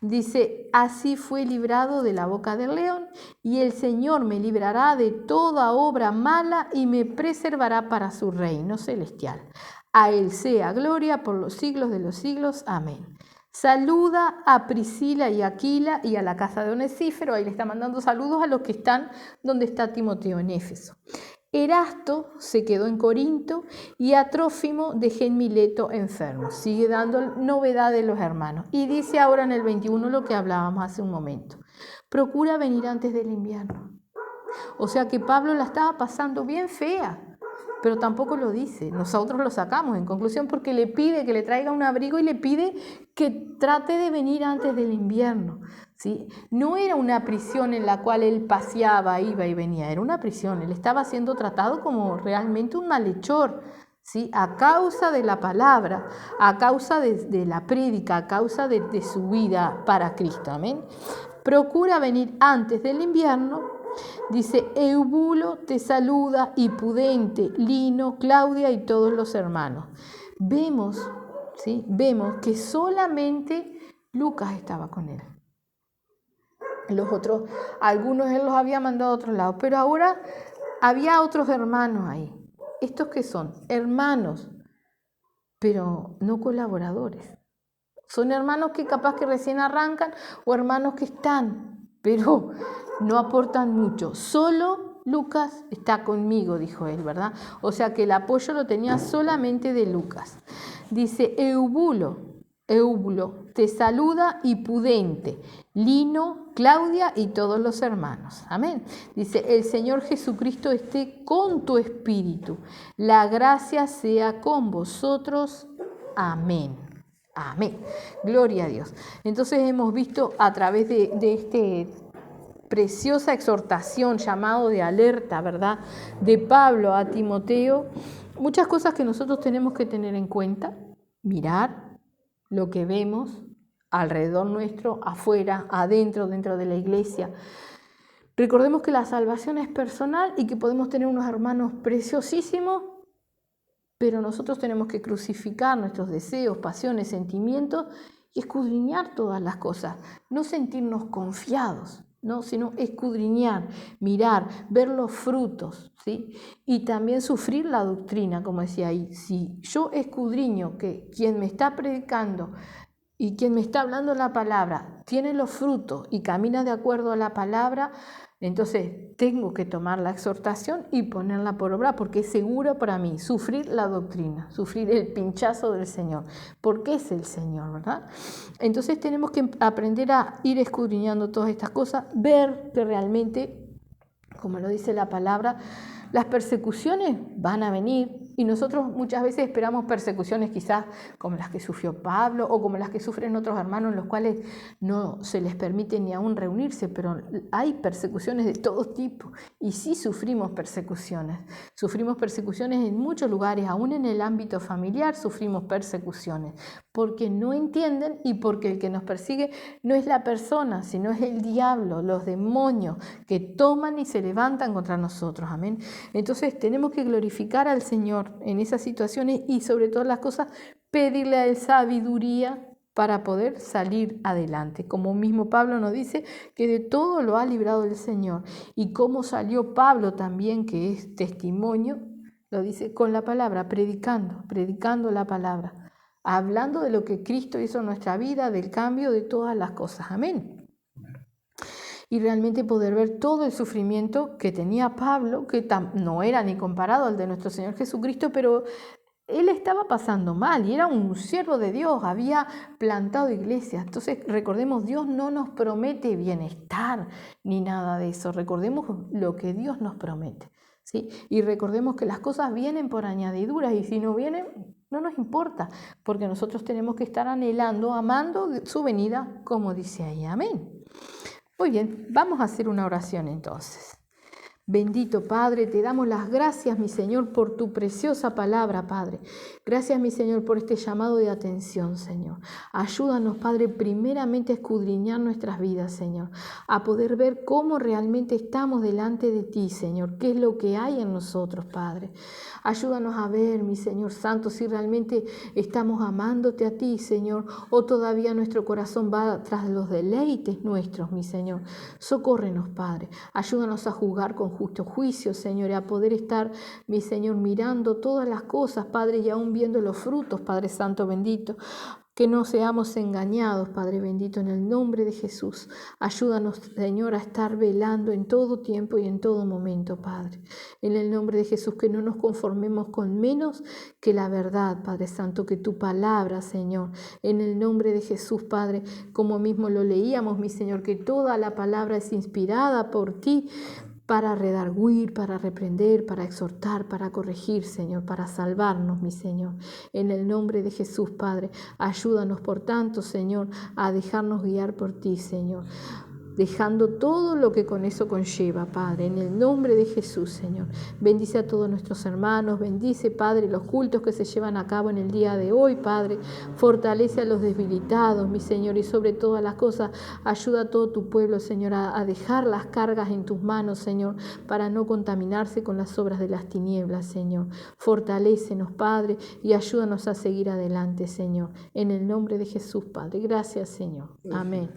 Dice, así fue librado de la boca del león, y el Señor me librará de toda obra mala y me preservará para su reino celestial. A Él sea gloria por los siglos de los siglos. Amén. Saluda a Priscila y Aquila y a la casa de Onesífero. Ahí le está mandando saludos a los que están donde está Timoteo, en Éfeso. Erasto se quedó en Corinto y a Trófimo dejé en Mileto enfermo. Sigue dando novedad de los hermanos. Y dice ahora en el 21 lo que hablábamos hace un momento. Procura venir antes del invierno. O sea que Pablo la estaba pasando bien fea, pero tampoco lo dice. Nosotros lo sacamos en conclusión porque le pide que le traiga un abrigo y le pide que trate de venir antes del invierno. ¿Sí? No era una prisión en la cual él paseaba, iba y venía, era una prisión. Él estaba siendo tratado como realmente un malhechor, ¿sí? A causa de la palabra, a causa de la prédica, a causa de su vida para Cristo. Amén. Procura venir antes del invierno. Dice, Eubulo te saluda, y Pudente, Lino, Claudia y todos los hermanos. Vemos, ¿sí? Vemos que solamente Lucas estaba con él. Los otros, algunos él los había mandado a otro lado, pero ahora había otros hermanos ahí. ¿Estos qué son? Hermanos, pero no colaboradores. Son hermanos que capaz que recién arrancan, o hermanos que están, pero no aportan mucho. Solo Lucas está conmigo, dijo él, ¿verdad? O sea que el apoyo lo tenía solamente de Lucas. Dice, Eubulo te saluda, y Pudente, Lino, Claudia y todos los hermanos. Amén. Dice, el Señor Jesucristo esté con tu espíritu. La gracia sea con vosotros. Amén. Amén. Gloria a Dios. Entonces hemos visto a través de esta preciosa exhortación, llamado de alerta, ¿verdad?, de Pablo a Timoteo, muchas cosas que nosotros tenemos que tener en cuenta, mirar lo que vemos alrededor nuestro, afuera, adentro, dentro de la iglesia. Recordemos que la salvación es personal y que podemos tener unos hermanos preciosísimos, pero nosotros tenemos que crucificar nuestros deseos, pasiones, sentimientos y escudriñar todas las cosas, no sentirnos confiados, ¿no? Sino escudriñar, mirar, ver los frutos, ¿sí? Y también sufrir la doctrina, como decía ahí. Si yo escudriño que quien me está predicando y quien me está hablando la palabra tiene los frutos y camina de acuerdo a la palabra, entonces tengo que tomar la exhortación y ponerla por obra, porque es seguro para mí sufrir la doctrina, sufrir el pinchazo del Señor, porque es el Señor, ¿verdad? Entonces tenemos que aprender a ir escudriñando todas estas cosas, ver que realmente, como lo dice la palabra, las persecuciones van a venir y nosotros muchas veces esperamos persecuciones quizás como las que sufrió Pablo o como las que sufren otros hermanos, en los cuales no se les permite ni aún reunirse, pero hay persecuciones de todo tipo y sí sufrimos persecuciones en muchos lugares, aún en el ámbito familiar sufrimos persecuciones, porque no entienden y porque el que nos persigue no es la persona, sino es el diablo, los demonios que toman y se levantan contra nosotros, amén. Entonces tenemos que glorificar al Señor en esas situaciones y sobre todas las cosas pedirle a Él sabiduría para poder salir adelante. Como mismo Pablo nos dice que de todo lo ha librado el Señor. Y cómo salió Pablo también, que es testimonio, lo dice con la palabra, predicando la palabra, hablando de lo que Cristo hizo en nuestra vida, del cambio de todas las cosas. Amén. Y realmente poder ver todo el sufrimiento que tenía Pablo, que no era ni comparado al de nuestro Señor Jesucristo, pero él estaba pasando mal y era un siervo de Dios, había plantado iglesias. Entonces recordemos, Dios no nos promete bienestar ni nada de eso, recordemos lo que Dios nos promete, ¿sí? Y recordemos que las cosas vienen por añadiduras y si no vienen, no nos importa, porque nosotros tenemos que estar anhelando, amando su venida, como dice ahí, amén. Muy bien, vamos a hacer una oración entonces. Bendito Padre, te damos las gracias, mi Señor, por tu preciosa palabra, Padre. Gracias, mi Señor, por este llamado de atención, Señor. Ayúdanos, Padre, primeramente a escudriñar nuestras vidas, Señor, a poder ver cómo realmente estamos delante de ti, Señor, qué es lo que hay en nosotros, Padre. Ayúdanos a ver, mi Señor Santo, si realmente estamos amándote a ti, Señor, o todavía nuestro corazón va tras los deleites nuestros, mi Señor. Socórrenos, Padre. Ayúdanos a juzgar con justo juicio, Señor, y a poder estar, mi Señor, mirando todas las cosas, Padre, y aún viendo los frutos, Padre Santo bendito. Que no seamos engañados, Padre bendito, en el nombre de Jesús. Ayúdanos, Señor, a estar velando en todo tiempo y en todo momento, Padre. En el nombre de Jesús, que no nos conformemos con menos que la verdad, Padre Santo, que tu palabra, Señor. En el nombre de Jesús, Padre, como mismo lo leíamos, mi Señor, que toda la palabra es inspirada por ti, para redarguir, para reprender, para exhortar, para corregir, Señor, para salvarnos, mi Señor. En el nombre de Jesús, Padre, ayúdanos, por tanto, Señor, a dejarnos guiar por ti, Señor, dejando todo lo que con eso conlleva, Padre, en el nombre de Jesús, Señor. Bendice a todos nuestros hermanos, bendice, Padre, los cultos que se llevan a cabo en el día de hoy, Padre. Fortalece a los debilitados, mi Señor, y sobre todas las cosas, ayuda a todo tu pueblo, Señor, a dejar las cargas en tus manos, Señor, para no contaminarse con las obras de las tinieblas, Señor. Fortalécenos, Padre, y ayúdanos a seguir adelante, Señor. En el nombre de Jesús, Padre. Gracias, Señor. Amén.